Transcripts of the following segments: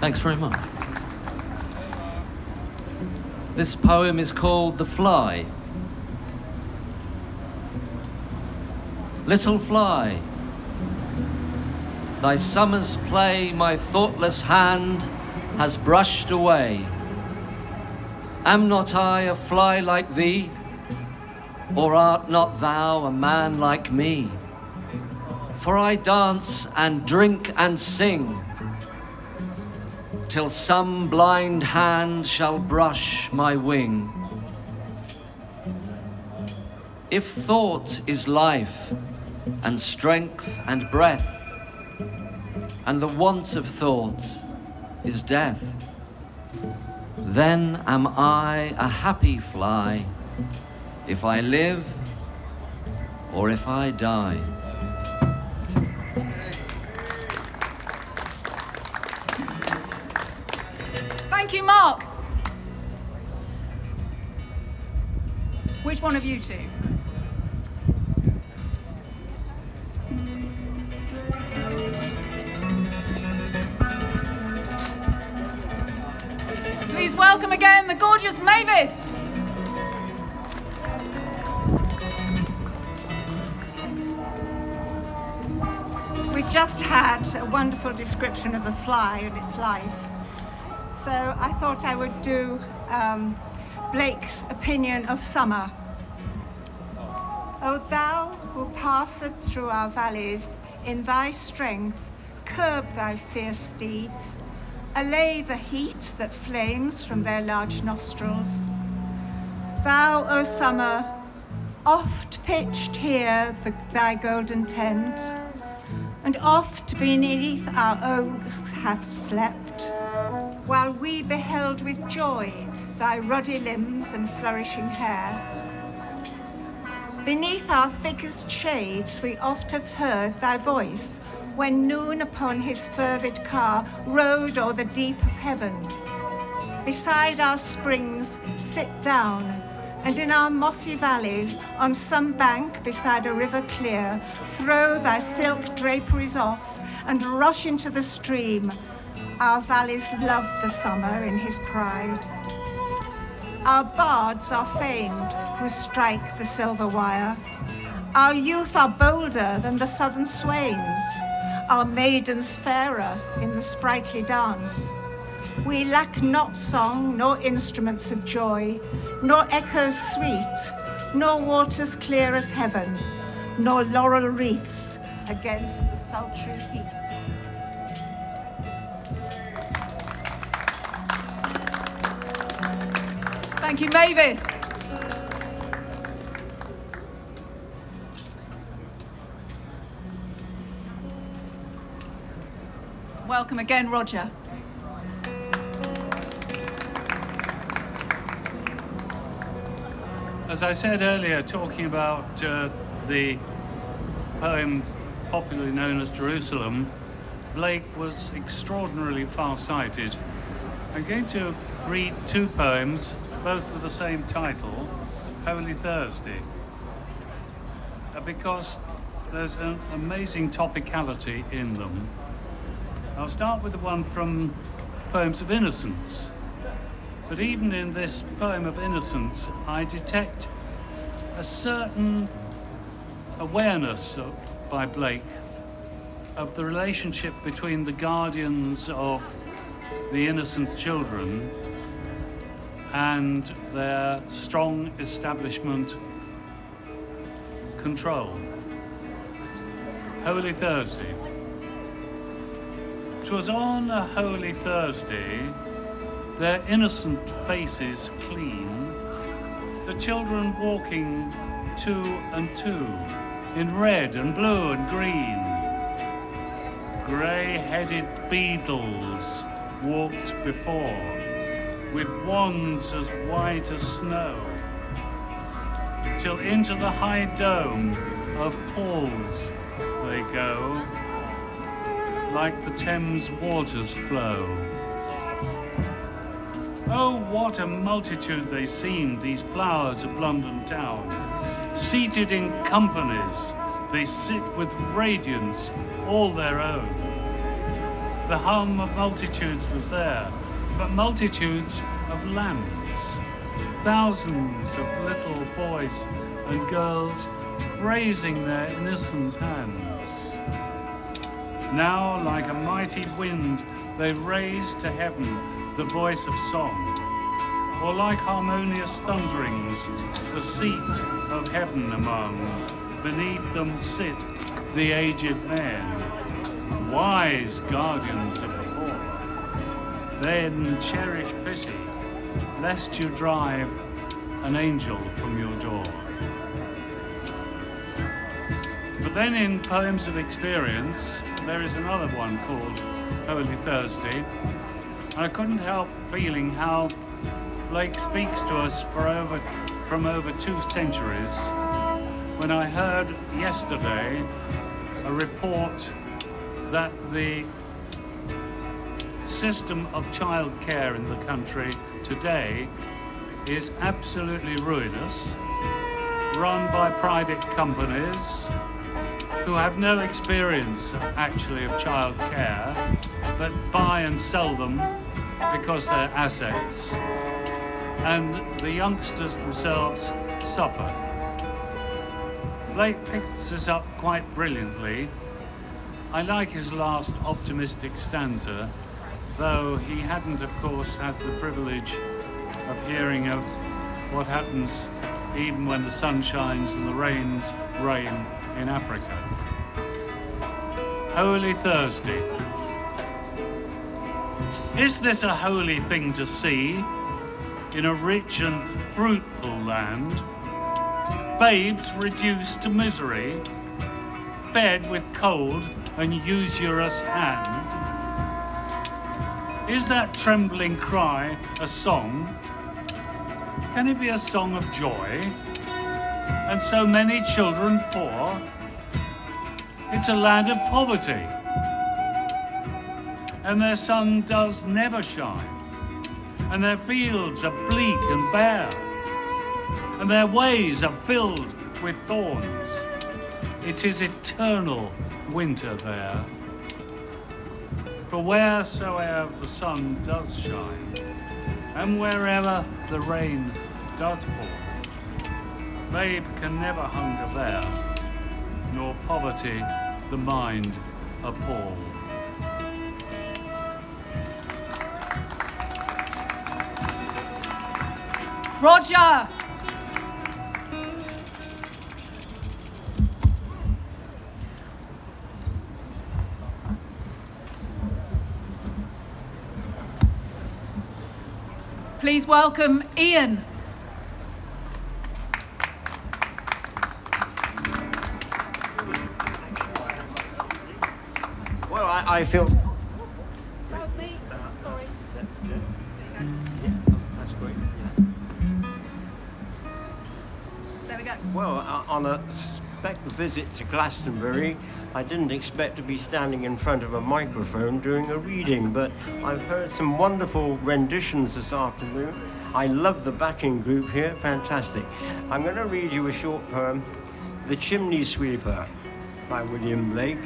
Thanks very much. This poem is called The Fly. Little fly, thy summer's play my thoughtless hand has brushed away. Am not I a fly like thee, or art not thou a man like me? For I dance and drink and sing, till some blind hand shall brush my wing. If thought is life, and strength and breath, and the want of thought is death, then am I a happy fly, if I live or if I die. Thank you, Mark. Which one of you two? Please welcome again the gorgeous Mavis. We just had a wonderful description of a fly and its life. So I thought I would do Blake's opinion of summer. O thou who passest through our valleys, in thy strength curb thy fierce steeds, allay the heat that flames from their large nostrils. Thou, O summer, oft pitched here thy golden tent, and oft beneath our oaks hath slept, while we beheld with joy thy ruddy limbs and flourishing hair. Beneath our thickest shades we oft have heard thy voice, when noon upon his fervid car rode o'er the deep of heaven. Beside our springs sit down, and in our mossy valleys, on some bank beside a river clear, throw thy silk draperies off, and rush into the stream. Our valleys love the summer in his pride. Our bards are famed who strike the silver wire. Our youth are bolder than the southern swains, our maidens fairer in the sprightly dance. We lack not song, nor instruments of joy, nor echoes sweet, nor waters clear as heaven, nor laurel wreaths against the sultry heat. Thank you, Mavis. Welcome again, Roger. As I said earlier, talking about the poem popularly known as Jerusalem, Blake was extraordinarily far-sighted. I'm going to read two poems, both with the same title, Holy Thursday, because there's an amazing topicality in them. I'll start with the one from Poems of Innocence. But even in this poem of innocence, I detect a certain awareness by Blake of the relationship between the guardians of the innocent children and their strong establishment control. Holy Thursday. 'Twas on a holy Thursday, their innocent faces clean, the children walking two and two, in red and blue and green. Grey-headed beadles walked before, with wands as white as snow, till into the high dome of Paul's they go, like the Thames waters flow. Oh, what a multitude they seemed, these flowers of London town. Seated in companies, they sit with radiance all their own. The hum of multitudes was there, but multitudes of lambs, thousands of little boys and girls raising their innocent hands. Now, like a mighty wind, they raise to heaven the voice of song, or like harmonious thunderings, the seat of heaven among. Beneath them sit the aged men, wise guardians of the poor. Then cherish pity, lest you drive an angel from your door. But then in Poems of Experience, there is another one called Holy Thursday. And I couldn't help feeling how Blake speaks to us from over 2 centuries when I heard yesterday a report that the system of childcare in the country today is absolutely ruinous, run by private companies who have no experience actually of childcare, but buy and sell them because they're assets, and the youngsters themselves suffer. Blake picks this up quite brilliantly. I like his last optimistic stanza, though he hadn't, of course, had the privilege of hearing of what happens even when the sun shines and the rains rain in Africa. Holy Thursday. Is this a holy thing to see in a rich and fruitful land? Babes reduced to misery, fed with cold and usurious hand. Is that trembling cry a song? Can it be a song of joy? And so many children poor? It's a land of poverty, and their sun does never shine, and their fields are bleak and bare, and their ways are filled with thorns. It is eternal winter there. For wheresoever the sun does shine, and wherever the rain does pour, babe can never hunger there, nor poverty the mind appall. Roger! Please welcome Ian. Well, I feel... That was me. Sorry. That's great. There we go. Well, on a visit to Glastonbury, I didn't expect to be standing in front of a microphone doing a reading, but I've heard some wonderful renditions this afternoon. I love the backing group here, fantastic. I'm going to read you a short poem, The Chimney Sweeper by William Blake.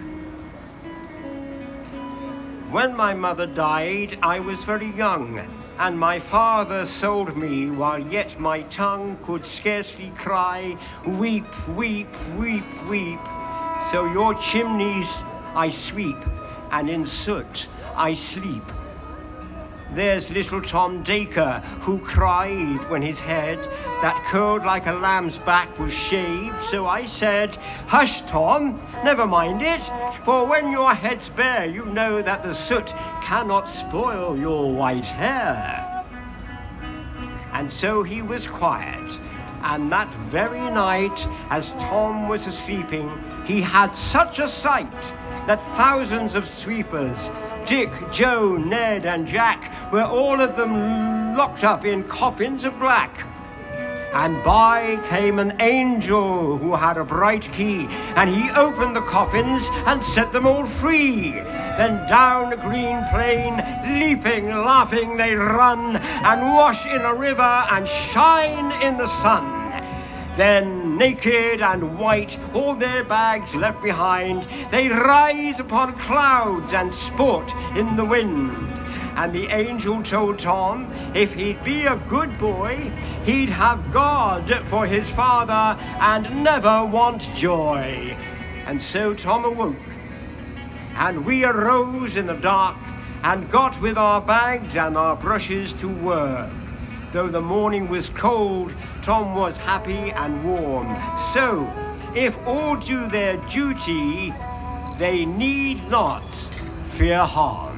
When my mother died, I was very young, and my father sold me while yet my tongue could scarcely cry, weep, weep, weep, weep. So your chimneys I sweep, and in soot I sleep. There's little Tom Dacre, who cried when his head, that curled like a lamb's back, was shaved. So I said, hush, Tom, never mind it, for when your head's bare, you know that the soot cannot spoil your white hair. And so he was quiet, and that very night, as Tom was a-sleeping, he had such a sight that thousands of sweepers, Dick, Joe, Ned, and Jack, were all of them locked up in coffins of black. And by came an angel who had a bright key, and he opened the coffins and set them all free. Then down a green plain, leaping, laughing, they run, and wash in a river and shine in the sun. Then and naked and white, all their bags left behind, they rise upon clouds and sport in the wind. And the angel told Tom if he'd be a good boy, he'd have God for his father and never want joy. And so Tom awoke, and we arose in the dark and got with our bags and our brushes to work. Though the morning was cold, Tom was happy and warm. So, if all do their duty, they need not fear harm.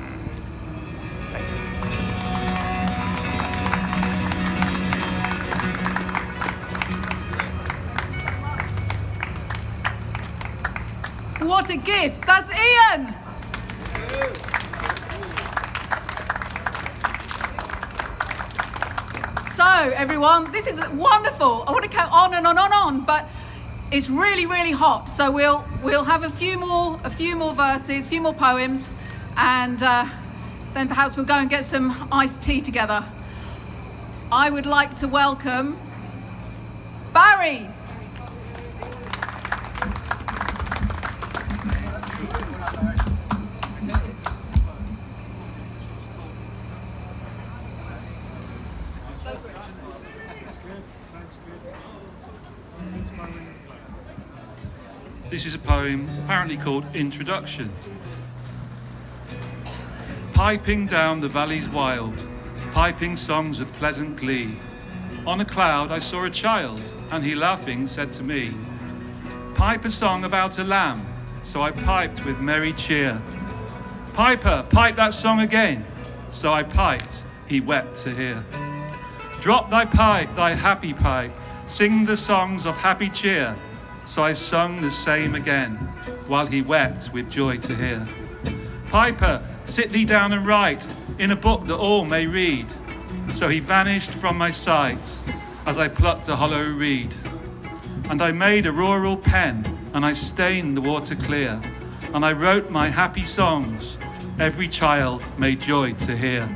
What a gift. That's Ian. So, everyone, this is wonderful. I want to go on and on, but it's really, really hot. So we'll have a few more verses, a few more poems, and then perhaps we'll go and get some iced tea together. I would like to welcome Barry. This is a poem apparently called Introduction. Piping down the valleys wild, piping songs of pleasant glee. On a cloud I saw a child, and he laughing said to me, "Pipe a song about a lamb." So I piped with merry cheer. "Piper, pipe that song again." So I piped, he wept to hear. "Drop thy pipe, thy happy pipe, sing the songs of happy cheer." So I sung the same again, while he wept with joy to hear. "Piper, sit thee down and write, in a book that all may read." So he vanished from my sight, as I plucked a hollow reed. And I made a rural pen, and I stained the water clear, and I wrote my happy songs, every child made joy to hear.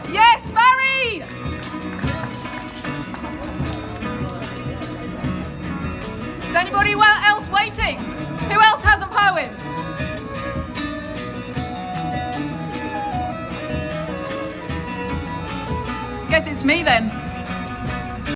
Yes, Barry! Is anybody else waiting? Who else has a poem? Guess it's me then.